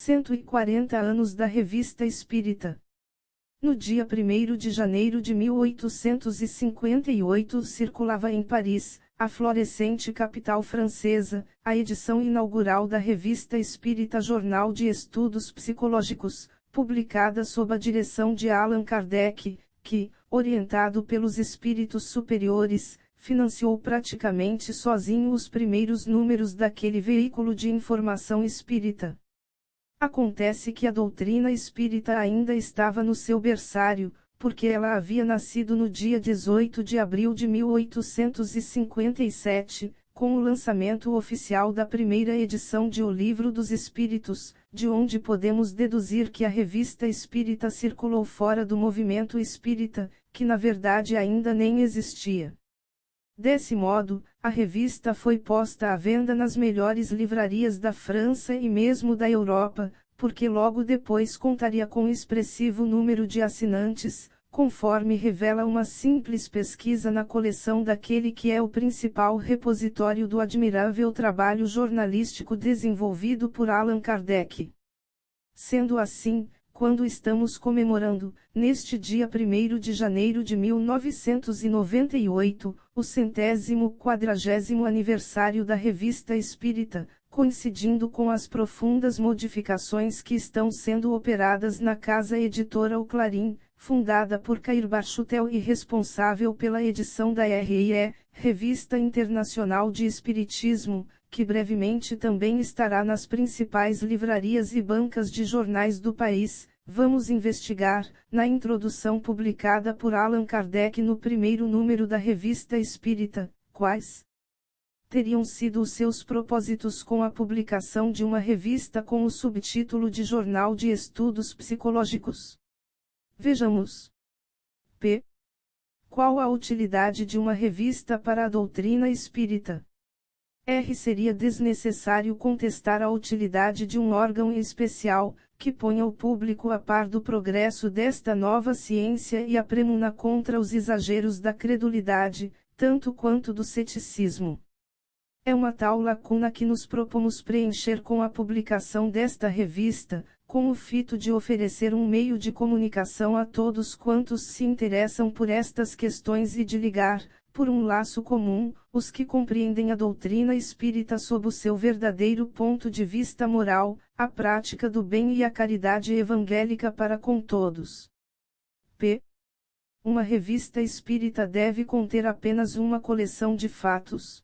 140 anos da Revista Espírita. No dia 1º de janeiro de 1858 circulava em Paris, a florescente capital francesa, a edição inaugural da Revista Espírita, Jornal de Estudos Psicológicos, publicada sob a direção de Allan Kardec, que, orientado pelos espíritos superiores, financiou praticamente sozinho os primeiros números daquele veículo de informação espírita. Acontece que a doutrina espírita ainda estava no seu berçário, porque ela havia nascido no dia 18 de abril de 1857, com o lançamento oficial da primeira edição de O Livro dos Espíritos, de onde podemos deduzir que a revista espírita circulou fora do movimento espírita, que na verdade ainda nem existia. Desse modo, a revista foi posta à venda nas melhores livrarias da França e mesmo da Europa, porque logo depois contaria com expressivo número de assinantes, conforme revela uma simples pesquisa na coleção daquele que é o principal repositório do admirável trabalho jornalístico desenvolvido por Allan Kardec. Sendo assim, quando estamos comemorando, neste dia 1º de janeiro de 1998, o 140º aniversário da Revista Espírita, coincidindo com as profundas modificações que estão sendo operadas na casa editora O Clarim, fundada por Cair Barchutel e responsável pela edição da RIE, Revista Internacional de Espiritismo, que brevemente também estará nas principais livrarias e bancas de jornais do país, vamos investigar, na introdução publicada por Allan Kardec no primeiro número da Revista Espírita, quais teriam sido os seus propósitos com a publicação de uma revista com o subtítulo de Jornal de Estudos Psicológicos. Vejamos. P. Qual a utilidade de uma revista para a doutrina espírita? R. Seria desnecessário contestar a utilidade de um órgão especial, que ponha o público a par do progresso desta nova ciência e a premuna contra os exageros da credulidade, tanto quanto do ceticismo. É uma tal lacuna que nos propomos preencher com a publicação desta revista, com o fito de oferecer um meio de comunicação a todos quantos se interessam por estas questões e de ligar, por um laço comum, os que compreendem a doutrina espírita sob o seu verdadeiro ponto de vista moral, a prática do bem e a caridade evangélica para com todos. P. Uma revista espírita deve conter apenas uma coleção de fatos.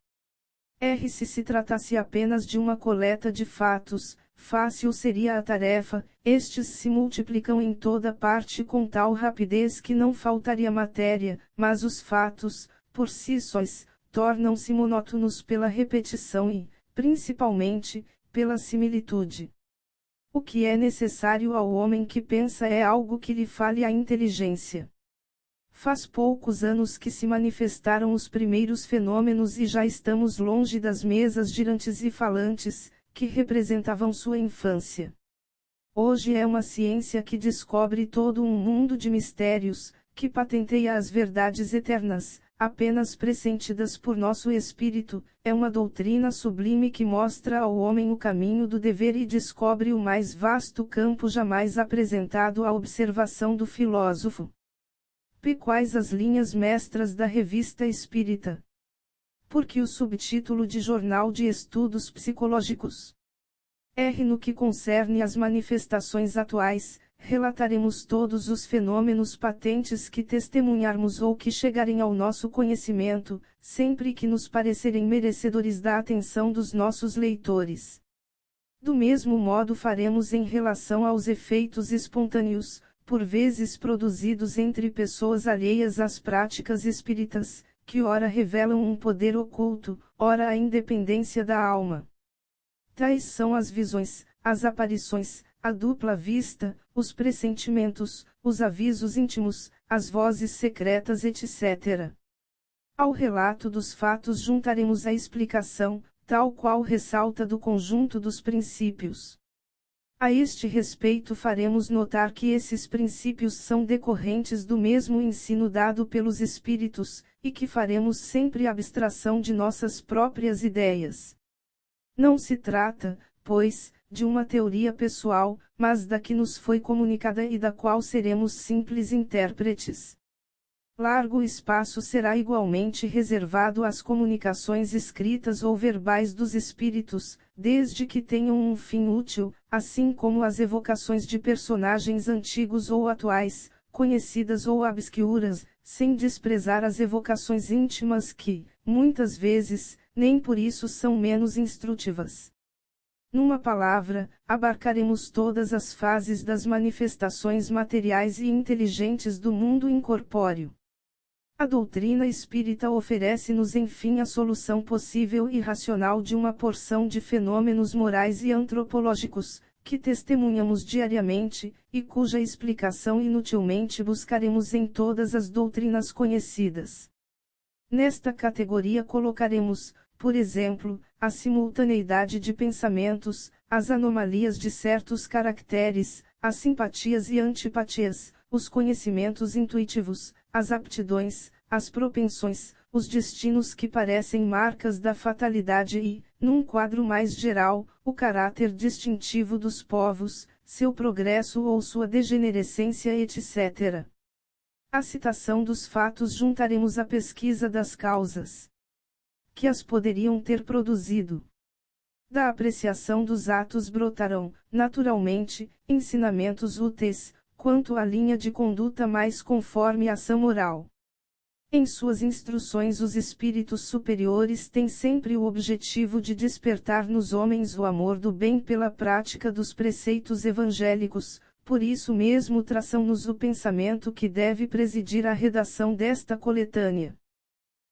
R. Se tratasse apenas de uma coleta de fatos, fácil seria a tarefa, estes se multiplicam em toda parte com tal rapidez que não faltaria matéria, mas os fatos, por si sós, tornam-se monótonos pela repetição e, principalmente, pela similitude. O que é necessário ao homem que pensa é algo que lhe fale a inteligência. Faz poucos anos que se manifestaram os primeiros fenômenos e já estamos longe das mesas girantes e falantes, que representavam sua infância. Hoje é uma ciência que descobre todo um mundo de mistérios, que patenteia as verdades eternas, apenas pressentidas por nosso espírito, é uma doutrina sublime que mostra ao homem o caminho do dever e descobre o mais vasto campo jamais apresentado à observação do filósofo. P. Quais as linhas mestras da Revista Espírita? Porque o subtítulo de Jornal de Estudos Psicológicos. R. No que concerne às manifestações atuais, relataremos todos os fenômenos patentes que testemunharmos ou que chegarem ao nosso conhecimento, sempre que nos parecerem merecedores da atenção dos nossos leitores. Do mesmo modo faremos em relação aos efeitos espontâneos, por vezes produzidos entre pessoas alheias às práticas espíritas, que ora revelam um poder oculto, ora a independência da alma. Tais são as visões, as aparições, a dupla vista, os pressentimentos, os avisos íntimos, as vozes secretas, etc. Ao relato dos fatos juntaremos a explicação, tal qual ressalta do conjunto dos princípios. A este respeito faremos notar que esses princípios são decorrentes do mesmo ensino dado pelos espíritos, e que faremos sempre abstração de nossas próprias ideias. Não se trata, pois, de uma teoria pessoal, mas da que nos foi comunicada e da qual seremos simples intérpretes. Largo espaço será igualmente reservado às comunicações escritas ou verbais dos espíritos, desde que tenham um fim útil, assim como as evocações de personagens antigos ou atuais, conhecidas ou obscuras, sem desprezar as evocações íntimas que, muitas vezes, nem por isso são menos instrutivas. Numa palavra, abarcaremos todas as fases das manifestações materiais e inteligentes do mundo incorpóreo. A doutrina espírita oferece-nos enfim a solução possível e racional de uma porção de fenômenos morais e antropológicos, que testemunhamos diariamente, e cuja explicação inutilmente buscaremos em todas as doutrinas conhecidas. Nesta categoria colocaremos, por exemplo, a simultaneidade de pensamentos, as anomalias de certos caracteres, as simpatias e antipatias, os conhecimentos intuitivos, as aptidões, as propensões, os destinos que parecem marcas da fatalidade e, num quadro mais geral, o caráter distintivo dos povos, seu progresso ou sua degenerescência, etc. A citação dos fatos juntaremos à pesquisa das causas que as poderiam ter produzido. Da apreciação dos atos brotarão, naturalmente, ensinamentos úteis, quanto à linha de conduta mais conforme a ação moral. Em suas instruções, os espíritos superiores têm sempre o objetivo de despertar nos homens o amor do bem pela prática dos preceitos evangélicos, por isso mesmo traçam-nos o pensamento que deve presidir a redação desta coletânea.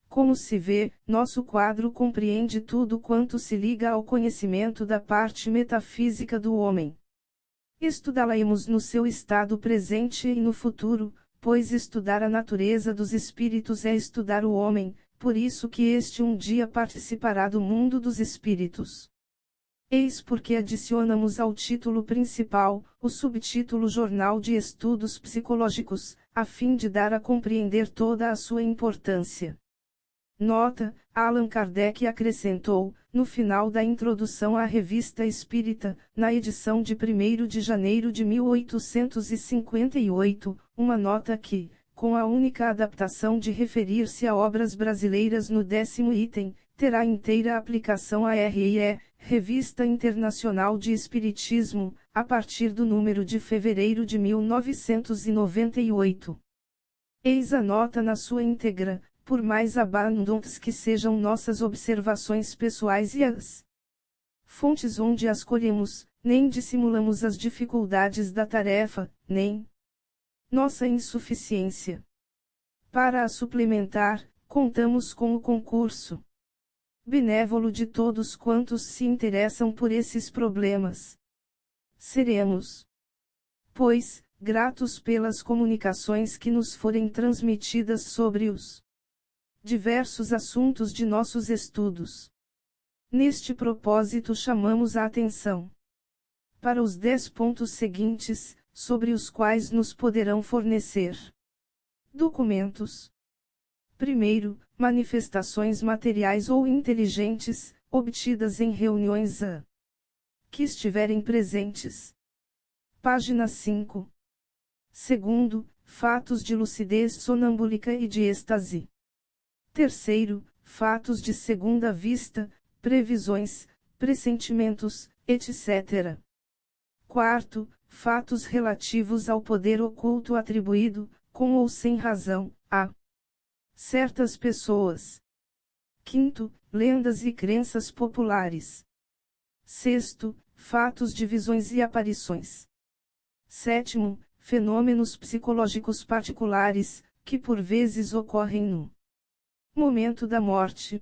Como se vê, nosso quadro compreende tudo quanto se liga ao conhecimento da parte metafísica do homem. Estudá-la-emos no seu estado presente e no futuro, pois estudar a natureza dos espíritos é estudar o homem, por isso que este um dia participará do mundo dos espíritos. Eis porque adicionamos ao título principal, o subtítulo Jornal de Estudos Psicológicos, a fim de dar a compreender toda a sua importância. Nota: Allan Kardec acrescentou, no final da introdução à Revista Espírita, na edição de 1º de janeiro de 1858, uma nota que, com a única adaptação de referir-se a obras brasileiras no 10º item, terá inteira aplicação à RIE, Revista Internacional de Espiritismo, a partir do número de fevereiro de 1998. Eis a nota na sua íntegra. Por mais abundantes que sejam nossas observações pessoais e as fontes onde as colhemos, nem dissimulamos as dificuldades da tarefa, nem nossa insuficiência. Para a suplementar, contamos com o concurso benévolo de todos quantos se interessam por esses problemas. Seremos, pois, gratos pelas comunicações que nos forem transmitidas sobre os diversos assuntos de nossos estudos. Neste propósito chamamos a atenção para os 10 pontos seguintes, sobre os quais nos poderão fornecer documentos. Primeiro, manifestações materiais ou inteligentes, obtidas em reuniões que estiverem presentes. Página 5. Segundo, fatos de lucidez sonambúlica e de êxtase. Terceiro, fatos de segunda vista, previsões, pressentimentos, etc. Quarto, fatos relativos ao poder oculto atribuído, com ou sem razão, a certas pessoas. Quinto, lendas e crenças populares. Sexto, fatos de visões e aparições. Sétimo, fenômenos psicológicos particulares, que por vezes ocorrem no momento da morte.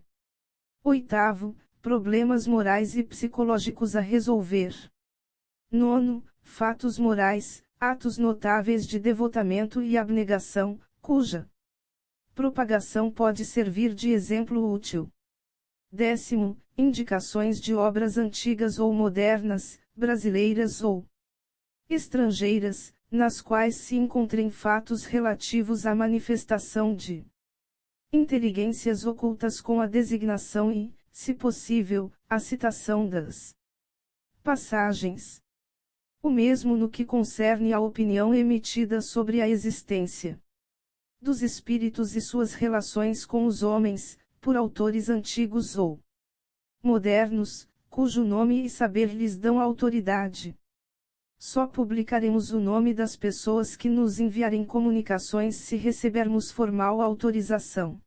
Oitavo, problemas morais e psicológicos a resolver. Nono, fatos morais, atos notáveis de devotamento e abnegação, cuja propagação pode servir de exemplo útil. 10º, indicações de obras antigas ou modernas, brasileiras ou estrangeiras, nas quais se encontrem fatos relativos à manifestação de inteligências ocultas com a designação e, se possível, a citação das passagens. O mesmo no que concerne à opinião emitida sobre a existência dos espíritos e suas relações com os homens, por autores antigos ou modernos, cujo nome e saber lhes dão autoridade. Só publicaremos o nome das pessoas que nos enviarem comunicações se recebermos formal autorização.